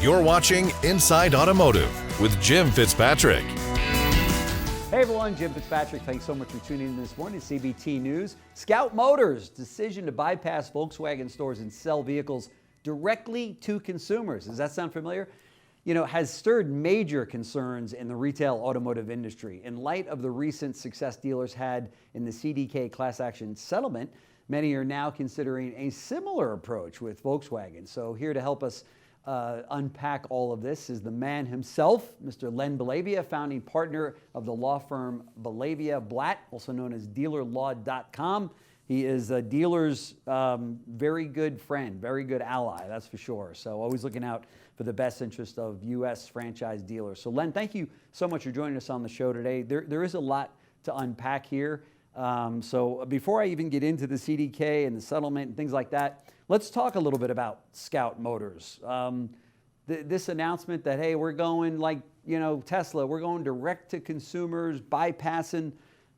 You're watching Inside Automotive with Jim Fitzpatrick. Hey everyone, Jim Fitzpatrick. Thanks so much for tuning in this morning to CBT News. Scout Motors' decision to bypass Volkswagen stores and sell vehicles directly to consumers. Does that sound familiar? Has stirred major concerns in the retail automotive industry. In light of the recent success dealers had in the CDK class action settlement, many are now considering a similar approach with Volkswagen. So here to help us unpack all of this is the man himself, Mr. Len Bellavia, founding partner of the law firm Bellavia Blatt, also known as dealerlaw.com. He is a dealer's very good friend, very good ally, that's for sure. So always looking out for the best interest of U.S. franchise dealers. So Len, thank you so much for joining us on the show today. There is a lot to unpack here. So before I even get into the CDK and the settlement and things like that, let's talk a little bit about Scout Motors. This announcement that, hey, we're going like, Tesla, we're going direct to consumers, bypassing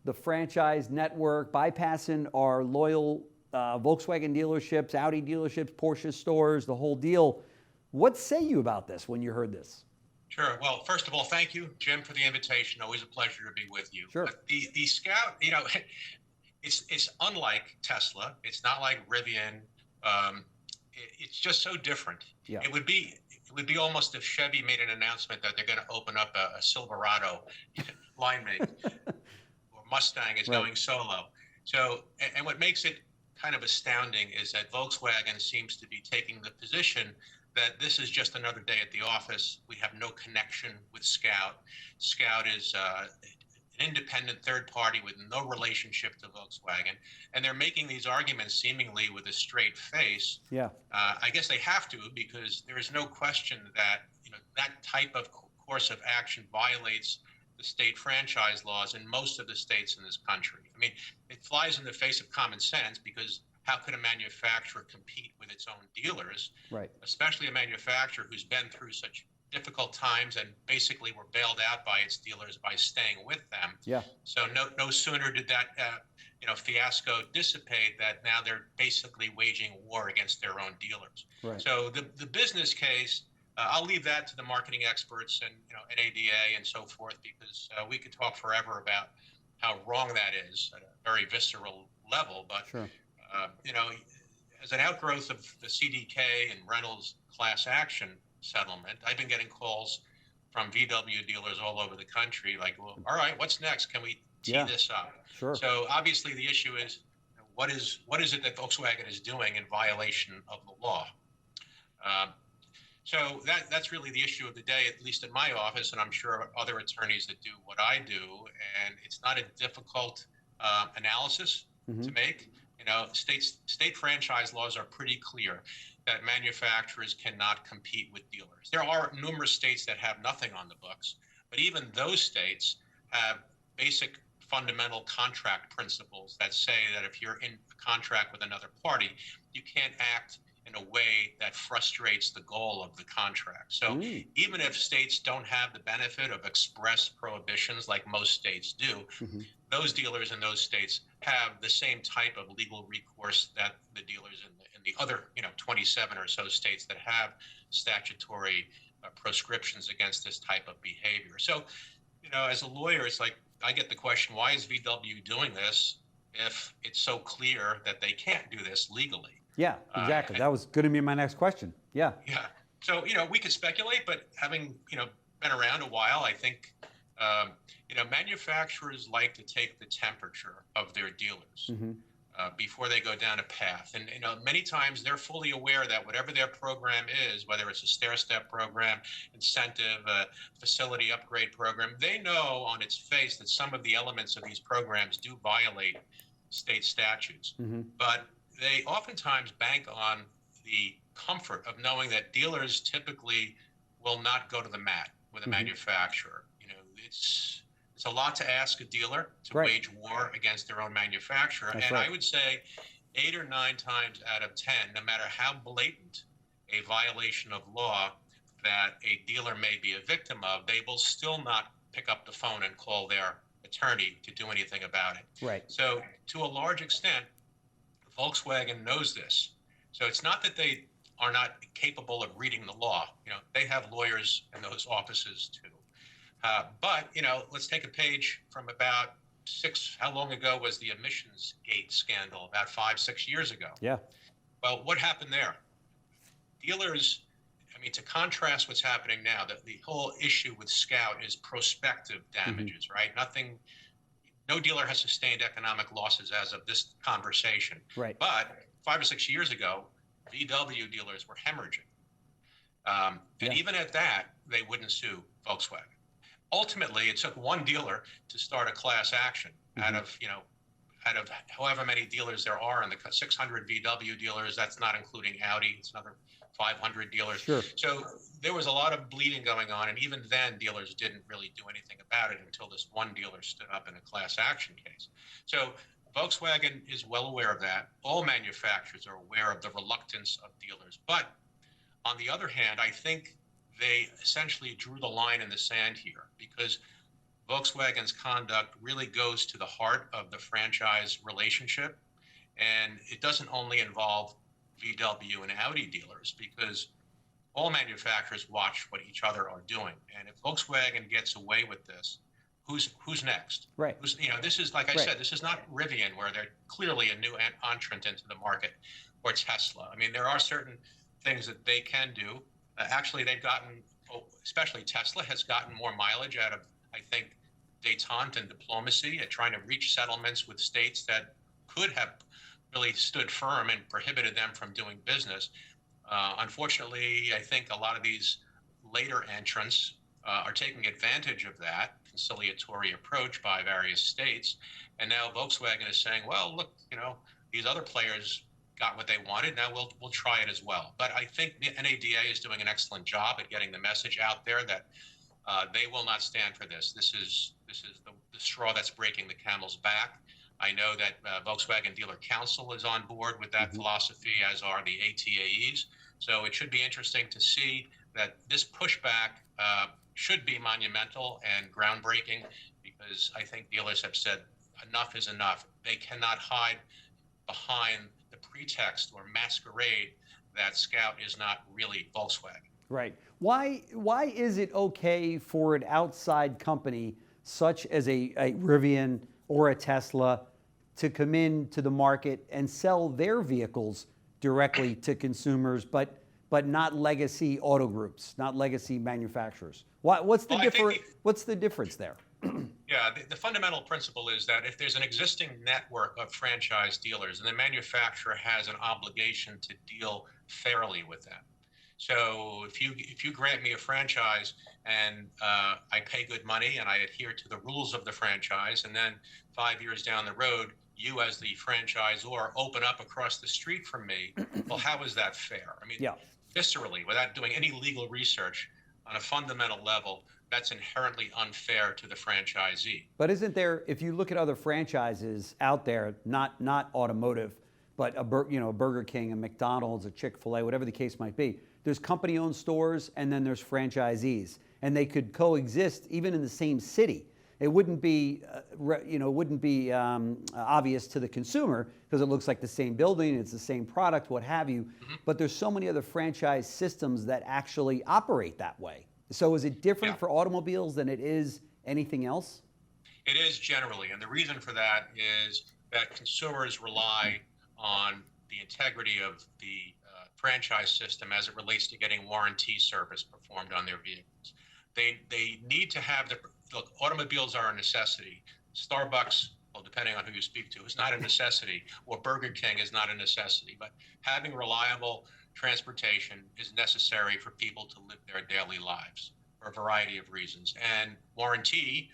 the franchise network, bypassing our loyal Volkswagen dealerships, Audi dealerships, Porsche stores, the whole deal. What say you about this when you heard this? Sure. Well, first of all, thank you, Jim, for the invitation. Always a pleasure to be with you. Sure. But the Scout, it's unlike Tesla. It's not like Rivian. It's just so different. Yeah. It would be almost if Chevy made an announcement that they're going to open up a Silverado line make, or Mustang is going solo. So, and what makes it kind of astounding is that Volkswagen seems to be taking the position that this is just another day at the office. We have no connection with Scout. Scout is an independent third party with no relationship to Volkswagen. And they're making these arguments seemingly with a straight face. Yeah. I guess they have to, because there is no question that that type of course of action violates the state franchise laws in most of the states in this country. I mean, it flies in the face of common sense, because how could a manufacturer compete with its own dealers, right? Especially a manufacturer who's been through such difficult times and basically were bailed out by its dealers by staying with them. Yeah. So no sooner did that fiasco dissipate that now they're basically waging war against their own dealers. Right. So the business case, I'll leave that to the marketing experts and NADA and so forth, because we could talk forever about how wrong that is at a very visceral level. But sure. As an outgrowth of the CDK and Reynolds class action settlement, I've been getting calls from VW dealers all over the country like, well, all right, what's next? Can we tee this up? Sure. So obviously the issue is, what is it that Volkswagen is doing in violation of the law? So that's really the issue of the day, at least in my office, and I'm sure other attorneys that do what I do. And it's not a difficult analysis to make. State franchise laws are pretty clear that manufacturers cannot compete with dealers. There are numerous states that have nothing on the books, but even those states have basic fundamental contract principles that say that if you're in a contract with another party, you can't act in a way that frustrates the goal of the contract. So even if states don't have the benefit of express prohibitions like most states do, those dealers in those states have the same type of legal recourse that the dealers in the other 27 or so states that have statutory proscriptions against this type of behavior. So, as a lawyer, it's like I get the question, why is VW doing this if it's so clear that they can't do this legally? Yeah, exactly. That was going to be my next question. Yeah. Yeah. So, we could speculate, but having, been around a while, I think, manufacturers like to take the temperature of their dealers before they go down a path. And, many times they're fully aware that whatever their program is, whether it's a stair-step program, incentive, facility upgrade program, they know on its face that some of the elements of these programs do violate state statutes. But they oftentimes bank on the comfort of knowing that dealers typically will not go to the mat with a manufacturer. It's a lot to ask a dealer to wage war against their own manufacturer. That's and right. I would say 8 or 9 times out of 10, no matter how blatant a violation of law that a dealer may be a victim of, they will still not pick up the phone and call their attorney to do anything about it. Right. So to a large extent, Volkswagen knows this. So it's not that they are not capable of reading the law. They have lawyers in those offices too. But let's take a page from about how long ago was the emissions gate scandal? About 5, 6 years ago. Yeah. Well, what happened there? Dealers, to contrast what's happening now, the whole issue with Scout is prospective damages, right? No dealer has sustained economic losses as of this conversation. Right. But 5 or 6 years ago, VW dealers were hemorrhaging. And even at that, they wouldn't sue Volkswagen. Ultimately, it took one dealer to start a class action out of however many dealers there are in the 600 VW dealers. That's not including Audi. It's another 500 dealers. Sure. So there was a lot of bleeding going on, and even then, dealers didn't really do anything about it until this one dealer stood up in a class action case. So Volkswagen is well aware of that. All manufacturers are aware of the reluctance of dealers. But on the other hand, I think they essentially drew the line in the sand here, because Volkswagen's conduct really goes to the heart of the franchise relationship. And it doesn't only involve VW and Audi dealers, because all manufacturers watch what each other are doing. And if Volkswagen gets away with this, who's next? Right. This is, like I said, this is not Rivian, where they're clearly a new entrant into the market, or Tesla. There are certain things that they can do. Actually, they've gotten, especially Tesla, has gotten more mileage out of, I think, détente and diplomacy at trying to reach settlements with states that could have really stood firm and prohibited them from doing business. Unfortunately, I think a lot of these later entrants are taking advantage of that conciliatory approach by various states. And now Volkswagen is saying, well, look, these other players got what they wanted. Now we'll try it as well. But I think the NADA is doing an excellent job at getting the message out there that they will not stand for this. This is the straw that's breaking the camel's back. I know that Volkswagen Dealer Council is on board with that philosophy, as are the ATAEs. So it should be interesting to see that this pushback should be monumental and groundbreaking, because I think dealers have said enough is enough. They cannot hide behind the pretext or masquerade that Scout is not really Volkswagen. Right. Why is it okay for an outside company such as a Rivian or a Tesla to come into the market and sell their vehicles directly to consumers, but not legacy auto groups, not legacy manufacturers? What's the difference there? Yeah, the fundamental principle is that if there's an existing network of franchise dealers, and the manufacturer has an obligation to deal fairly with them. So if you grant me a franchise and I pay good money and I adhere to the rules of the franchise, and then 5 years down the road, you as the franchisor open up across the street from me, well, how is that fair? Viscerally, without doing any legal research, on a fundamental level, that's inherently unfair to the franchisee. But isn't there, if you look at other franchises out there, not automotive, but a Burger King, a McDonald's, a Chick-fil-A, whatever the case might be, there's company-owned stores and then there's franchisees, and they could coexist even in the same city. It wouldn't be, obvious to the consumer because it looks like the same building, it's the same product, what have you. But there's so many other franchise systems that actually operate that way. So is it different for automobiles than it is anything else? It is generally, and the reason for that is that consumers rely on the integrity of the franchise system as it relates to getting warranty service performed on their vehicles. They need to have look, automobiles are a necessity. Starbucks, well, depending on who you speak to, is not a necessity, or Burger King is not a necessity, but having reliable transportation is necessary for people to live their daily lives for a variety of reasons. And warranty,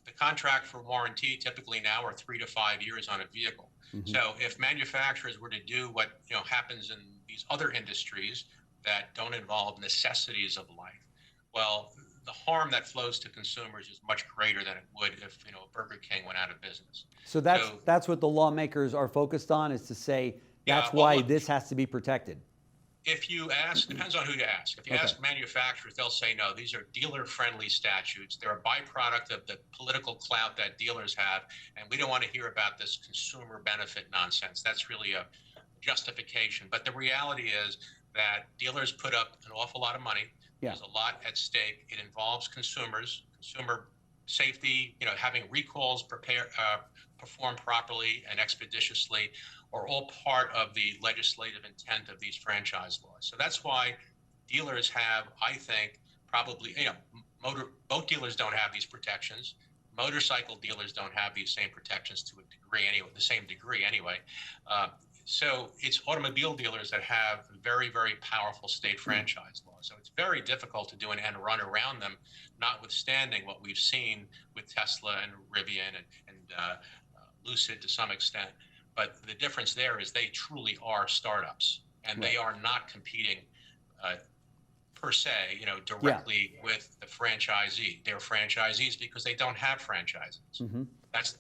the contract for warranty typically now are 3 to 5 years on a vehicle. So if manufacturers were to do what happens in these other industries that don't involve necessities of life, well, the harm that flows to consumers is much greater than it would if Burger King went out of business. So that's what the lawmakers are focused on, is to say that's why this has to be protected. If you ask, depends on who you ask. If you ask manufacturers, they'll say no. These are dealer-friendly statutes. They're a byproduct of the political clout that dealers have, and we don't want to hear about this consumer benefit nonsense. That's really a justification. But the reality is that dealers put up an awful lot of money. Yeah. There's a lot at stake. It involves consumers, consumer safety, having recalls perform properly and expeditiously are all part of the legislative intent of these franchise laws. So that's why dealers have, I think, probably, boat dealers don't have these protections. Motorcycle dealers don't have these same protections to a degree anyway, the same degree anyway. So it's automobile dealers that have very, very powerful state franchise laws. So it's very difficult to do an end run around them, notwithstanding what we've seen with Tesla and Rivian and Lucid to some extent. But the difference there is they truly are startups, and they are not competing per se, directly with the franchisee. They're franchisees because they don't have franchises.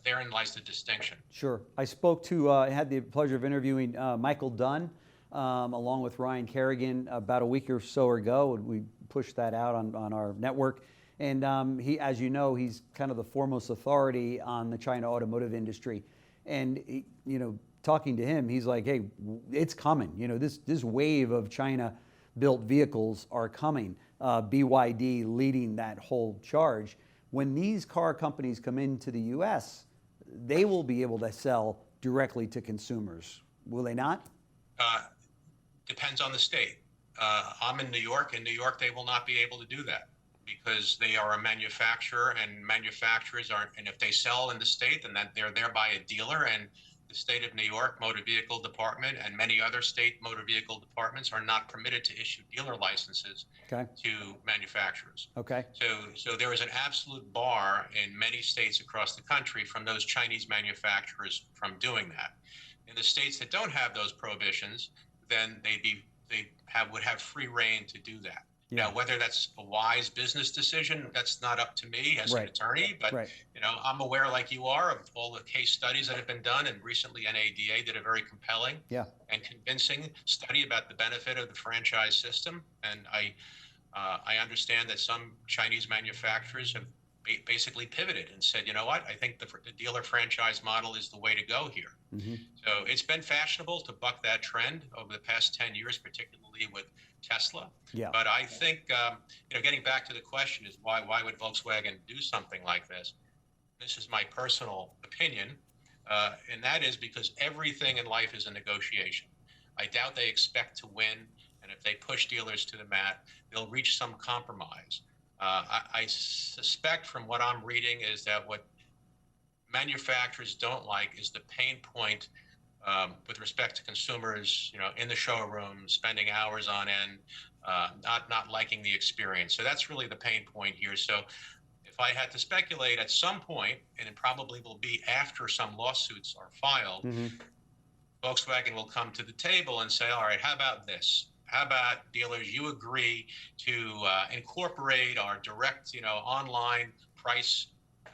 Therein lies the distinction. Sure. I had the pleasure of interviewing Michael Dunn along with Ryan Kerrigan about a week or so ago. We pushed that out on our network. And he, as you know, he's kind of the foremost authority on the China automotive industry. And, talking to him, he's like, hey, it's coming. This wave of China-built vehicles are coming. BYD leading that whole charge. When these car companies come into the U.S., they will be able to sell directly to consumers. Will they not? Depends on the state. I'm in New York. In New York, they will not be able to do that because they are a manufacturer, and manufacturers are, and if they sell in the state, then they're thereby a dealer, and the state of New York Motor Vehicle Department and many other state motor vehicle departments are not permitted to issue dealer licenses to manufacturers. So there is an absolute bar in many states across the country from those Chinese manufacturers from doing that. In the states that don't have those prohibitions, then would have free reign to do that. Now, whether that's a wise business decision, that's not up to me as an attorney, but I'm aware, like you are, of all the case studies that have been done, and recently NADA did a very compelling and convincing study about the benefit of the franchise system. And I understand that some Chinese manufacturers have basically pivoted and said, you know what, I think the dealer franchise model is the way to go here. So it's been fashionable to buck that trend over the past 10 years, particularly with Tesla. But I think, getting back to the question is why would Volkswagen do something like this? This is my personal opinion, and that is because everything in life is a negotiation. I doubt they expect to win, and if they push dealers to the mat, they'll reach some compromise. I suspect from what I'm reading is that what manufacturers don't like is the pain point with respect to consumers, in the showroom, spending hours on end, not liking the experience. So that's really the pain point here. So if I had to speculate, at some point, and it probably will be after some lawsuits are filed, Volkswagen will come to the table and say, all right, how about this? How about dealers, you agree to incorporate our direct, online price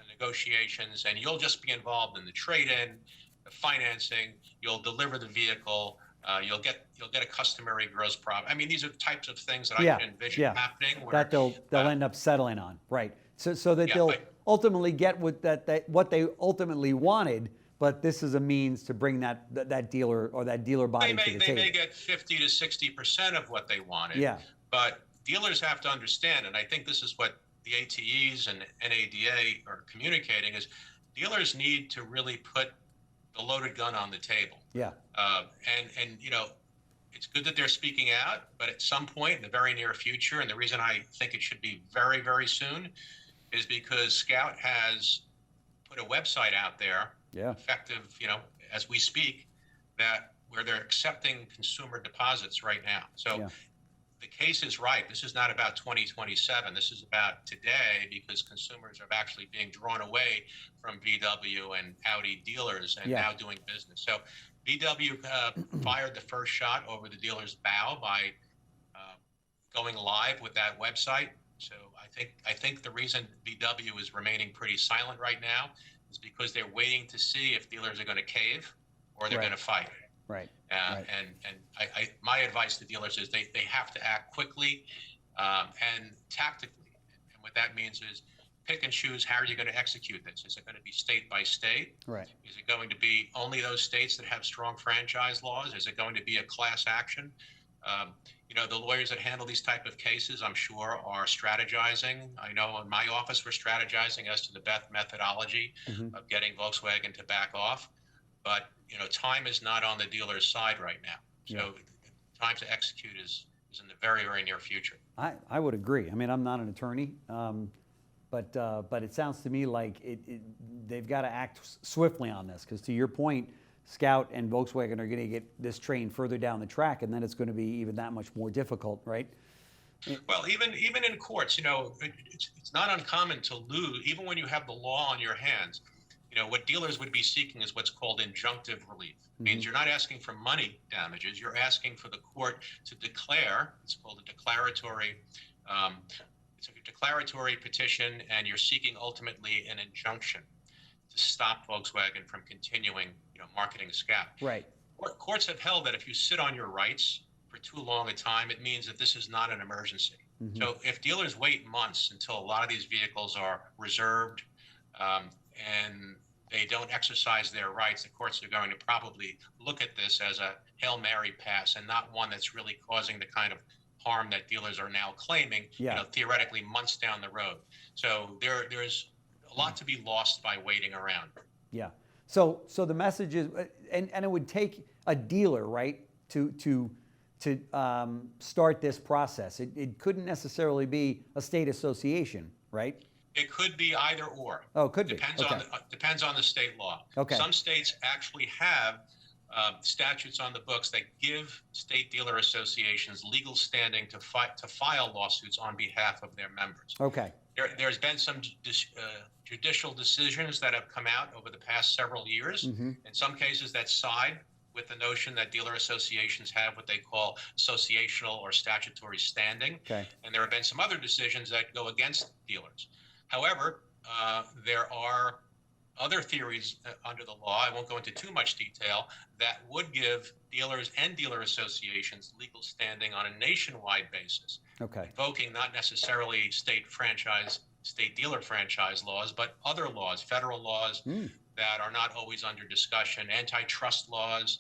negotiations, and you'll just be involved in the trade-in, the financing, you'll deliver the vehicle, you'll get a customary gross profit. I mean, these are the types of things that I can envision happening. Where, that they'll end up settling on, right? So that they'll ultimately get what they ultimately wanted. But this is a means to bring that dealer or that dealer body to the table. They may get 50 to 60% of what they wanted. But dealers have to understand, and I think this is what the ATEs and NADA are communicating, is dealers need to really put the loaded gun on the table. And it's good that they're speaking out, but at some point in the very near future, and the reason I think it should be very, very soon, is because Scout has put a website out there, effective, as we speak, where they're accepting consumer deposits right now. So the case is right. This is not about 2027. This is about today, because consumers are actually being drawn away from VW and Audi dealers and now doing business. So VW fired the first shot over the dealer's bow by going live with that website. So I think the reason VW is remaining pretty silent right now is because they're waiting to see if dealers are going to cave or they're going to fight. And my advice to dealers is they have to act quickly and tactically. And what that means is pick and choose how are you going to execute this. Is it going to be state by state? Is it going to be only those states that have strong franchise laws? Is it going to be a class action? The lawyers that handle these type of cases, I'm sure, are strategizing. I know in my office we're strategizing as to the best methodology of getting Volkswagen to back off. But time is not on the dealer's side right now. So time to execute is in the very, very near future. I would agree. I mean, I'm not an attorney, but it sounds to me like they've got to act swiftly on this, because to your point, Scout and Volkswagen are going to get this train further down the track, and then it's going to be even that much more difficult, right? Well, even in courts, it's not uncommon to lose, even when you have the law on your hands. What dealers would be seeking is what's called injunctive relief. It means you're not asking for money damages. You're asking for the court to declare. It's called a declaratory. It's a declaratory petition, and you're seeking ultimately an injunction to stop Volkswagen from continuing, marketing Scout. Right. Courts have held that if you sit on your rights for too long a time, it means that this is not an emergency. So if dealers wait months until a lot of these vehicles are reserved, and they don't exercise their rights, the courts are going to probably look at this as a Hail Mary pass, and not one that's really causing the kind of harm that dealers are now claiming, theoretically months down the road. So there's a lot to be lost by waiting around. Yeah. So the message is, and it would take a dealer, right, to start this process. It couldn't necessarily be a state association, right? It could be either or. Oh, it could be. Depends on the state law. Okay. Some states actually have statutes on the books that give state dealer associations legal standing to file lawsuits on behalf of their members. Okay. There's been some judicial decisions that have come out over the past several years. In some cases that side with the notion that dealer associations have what they call associational or statutory standing. Okay. And there have been some other decisions that go against dealers. However, there are other theories under the law, I won't go into too much detail, that would give dealers and dealer associations legal standing on a nationwide basis. Okay. Invoking not necessarily state dealer franchise laws, but other laws, federal laws that are not always under discussion, antitrust laws,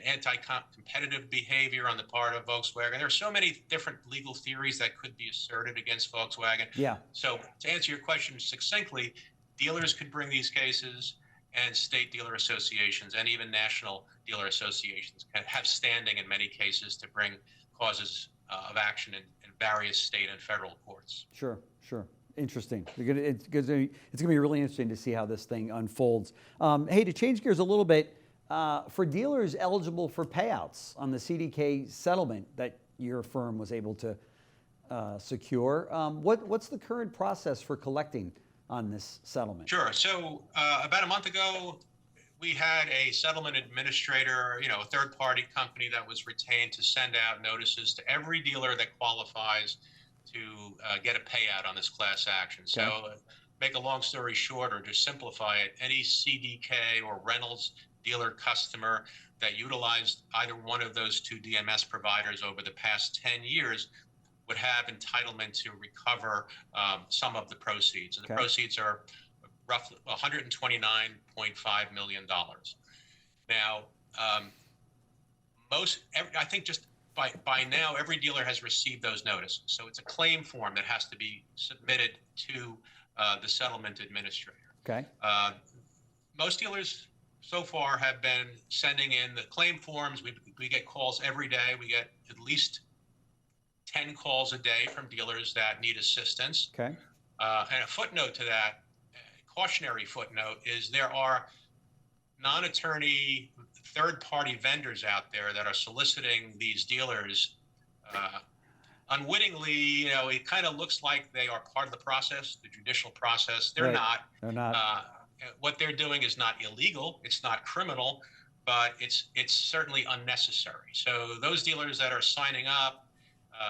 anti-competitive behavior on the part of Volkswagen. There are so many different legal theories that could be asserted against Volkswagen. Yeah. So to answer your question succinctly, dealers could bring these cases, and state dealer associations and even national dealer associations can have standing in many cases to bring causes of action in various state and federal courts. Sure. Interesting. It's going to be really interesting to see how this thing unfolds. Hey, to change gears a little bit, for dealers eligible for payouts on the CDK settlement that your firm was able to secure, what's the current process for collecting on this settlement? Sure. So about a month ago, we had a settlement administrator, a third-party company that was retained to send out notices to every dealer that qualifies to get a payout on this class action. Okay. So make a long story short, or to simplify it, any CDK or Reynolds dealer customer that utilized either one of those two DMS providers over the past 10 years would have entitlement to recover some of the proceeds. And the proceeds are roughly $129.5 million. Now, I think just by now, every dealer has received those notices. So it's a claim form that has to be submitted to the settlement administrator. Okay. Most dealers so far have been sending in the claim forms. We get calls every day. We get at least 10 calls a day from dealers that need assistance. Okay. And a footnote to that, cautionary footnote, is there are non-attorney third-party vendors out there that are soliciting these dealers unwittingly. It kind of looks like they are part of the process, the judicial process. They're not. They're not. What they're doing is not illegal. It's not criminal, but it's certainly unnecessary. So those dealers that are signing up,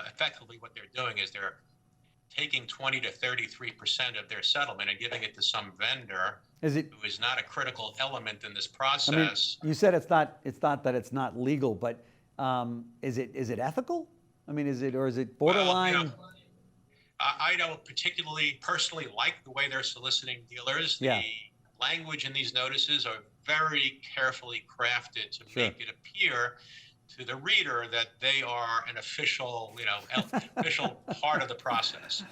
effectively what they're doing is they're taking 20 to 33% of their settlement and giving it to some vendor who is not a critical element in this process. I mean, you said it's not that it's not legal, but is it ethical? I mean, is it borderline? Well, I don't particularly personally like the way they're soliciting dealers. Yeah. The language in these notices are very carefully crafted to make it appear to the reader that they are an official, official part of the process.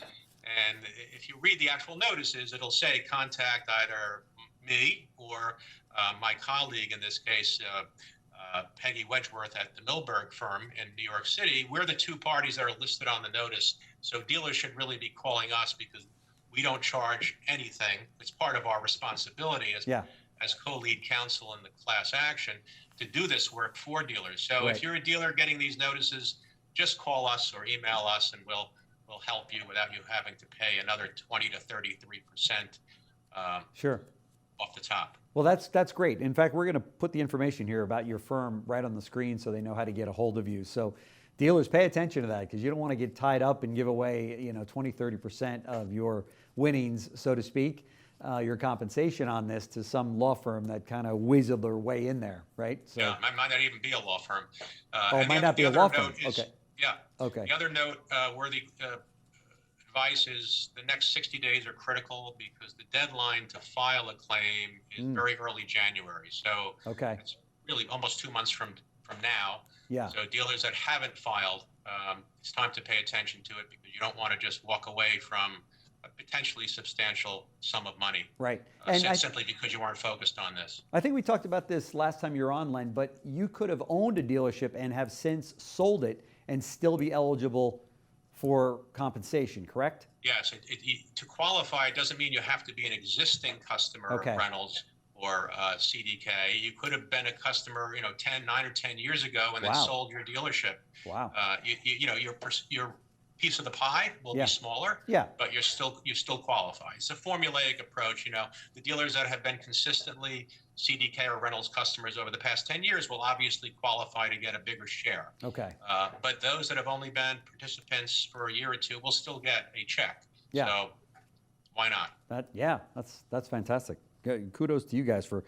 And if you read the actual notices, it'll say contact either me or my colleague, in this case, Peggy Wedgeworth at the Milberg firm in New York City. We're the two parties that are listed on the notice. So dealers should really be calling us because we don't charge anything. It's part of our responsibility as co-lead counsel in the class action to do this work for dealers. So if you're a dealer getting these notices, just call us or email us, and we'll help you without you having to pay another 20 to 33% off the top. Well, that's great. In fact, we're going to put the information here about your firm right on the screen so they know how to get a hold of you. So dealers, pay attention to that, because you don't want to get tied up and give away 20, 30% of your winnings, so to speak, your compensation on this to some law firm that kind of weaseled their way in there, right? So, yeah, it might not even be a law firm. It might not be a law firm. Okay. Yeah. Okay. The other note worthy advice is the next 60 days are critical because the deadline to file a claim is very early January. So it's really almost 2 months from now. Yeah. So dealers that haven't filed, it's time to pay attention to it because you don't want to just walk away from a potentially substantial sum of money. Right. And simply because you weren't focused on this. I think we talked about this last time you were on, Len, but you could have owned a dealership and have since sold it and still be eligible for compensation, correct? Yes. To qualify, it doesn't mean you have to be an existing customer of Reynolds or CDK. You could have been a customer, 9 or 10 years ago and then sold your dealership. Wow. Your piece of the pie will be smaller, but you still qualify. It's a formulaic approach. The dealers that have been consistently CDK or Reynolds customers over the past 10 years will obviously qualify to get a bigger share. Okay. But those that have only been participants for a year or two will still get a check. Yeah. So why not? That's fantastic. Kudos to you guys for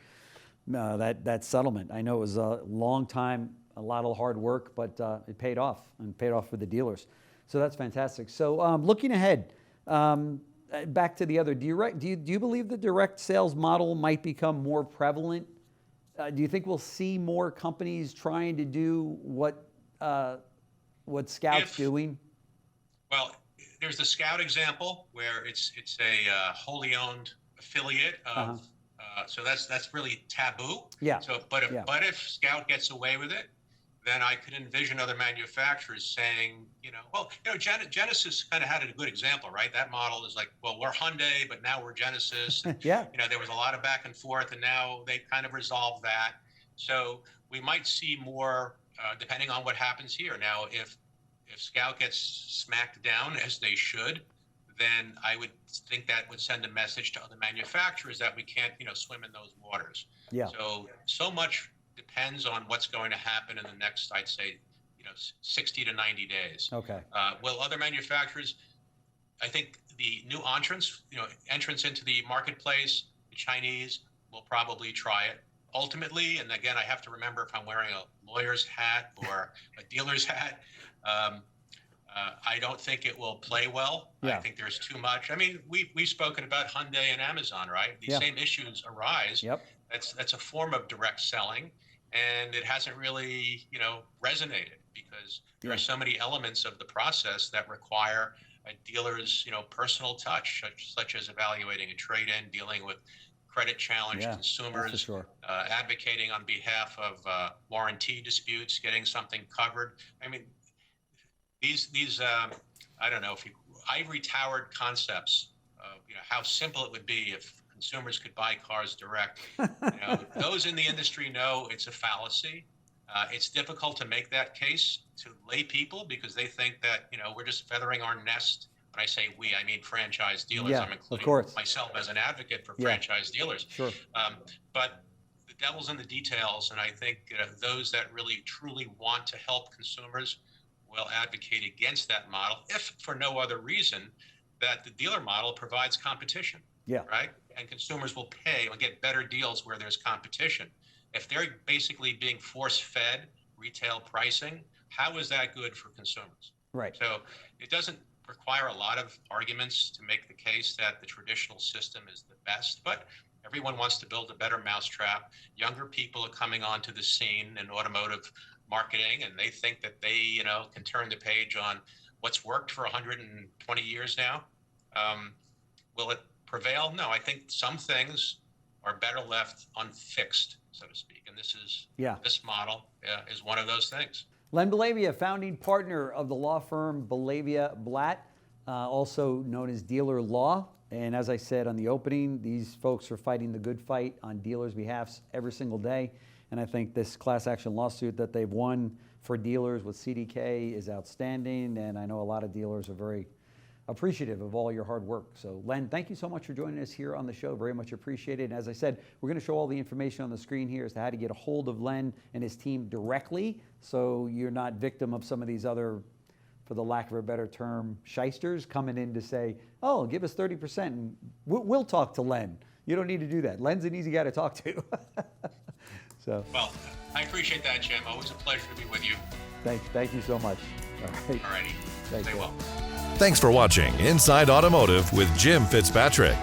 that settlement. I know it was a long time, a lot of hard work, but it paid off, and paid off for the dealers. So that's fantastic. So looking ahead, back to the other direct, do you believe the direct sales model might become more prevalent? Do you think we'll see more companies trying to do what Scout's doing? Well, there's the Scout example where it's a wholly owned affiliate of, so that's really taboo. Yeah. So, but if Scout gets away with it, then I could envision other manufacturers saying, Genesis kind of had a good example, right? That model is like, well, we're Hyundai, but now we're Genesis. And, there was a lot of back and forth, and now they kind of resolved that. So we might see more, depending on what happens here. Now, if Scout gets smacked down, as they should, then I would think that would send a message to other manufacturers that we can't, swim in those waters. Yeah. So much depends on what's going to happen in the next, I'd say, 60 to 90 days. Okay. Will other manufacturers, I think the new entrants into the marketplace, the Chinese, will probably try it. Ultimately, and again, I have to remember if I'm wearing a lawyer's hat or a dealer's hat, I don't think it will play well. Yeah. I think there's too much. I mean, we've spoken about Hyundai and Amazon, right? These same issues arise. Yep. That's a form of direct selling, and it hasn't really, resonated because there are so many elements of the process that require a dealer's, personal touch, such as evaluating a trade-in, dealing with credit-challenged consumers, advocating on behalf of warranty disputes, getting something covered. I mean, these I don't know, ivory towered concepts of how simple it would be if consumers could buy cars direct. Those in the industry know it's a fallacy. It's difficult to make that case to lay people because they think that we're just feathering our nest. When I say we, I mean franchise dealers. I'm including myself as an advocate for franchise dealers. Sure. But the devil's in the details, and I think those that really truly want to help consumers will advocate against that model, if for no other reason that the dealer model provides competition. Yeah. Right? And consumers will pay and get better deals where there's competition. If they're basically being force-fed retail pricing, how is that good for consumers? Right. So it doesn't require a lot of arguments to make the case that the traditional system is the best, but everyone wants to build a better mousetrap. Younger people are coming onto the scene in automotive marketing, and they think that they, can turn the page on what's worked for 120 years now. Will it prevail? No, I think some things are better left unfixed, so to speak. And this model is one of those things. Len Bellavia, founding partner of the law firm Bellavia Blatt, also known as Dealer Law. And as I said on the opening, these folks are fighting the good fight on dealers' behalfs every single day. And I think this class action lawsuit that they've won for dealers with CDK is outstanding. And I know a lot of dealers are very appreciative of all your hard work. So Len, thank you so much for joining us here on the show. Very much appreciated. And as I said, we're going to show all the information on the screen here as to how to get a hold of Len and his team directly, so you're not victim of some of these other, for the lack of a better term, shysters coming in to say, oh, give us 30% and we'll talk to Len. You don't need to do that. Len's an easy guy to talk to. Well, I appreciate that, Jim. Always a pleasure to be with you. Thank you so much. All right. All righty. Stay well. Thanks for watching Inside Automotive with Jim Fitzpatrick.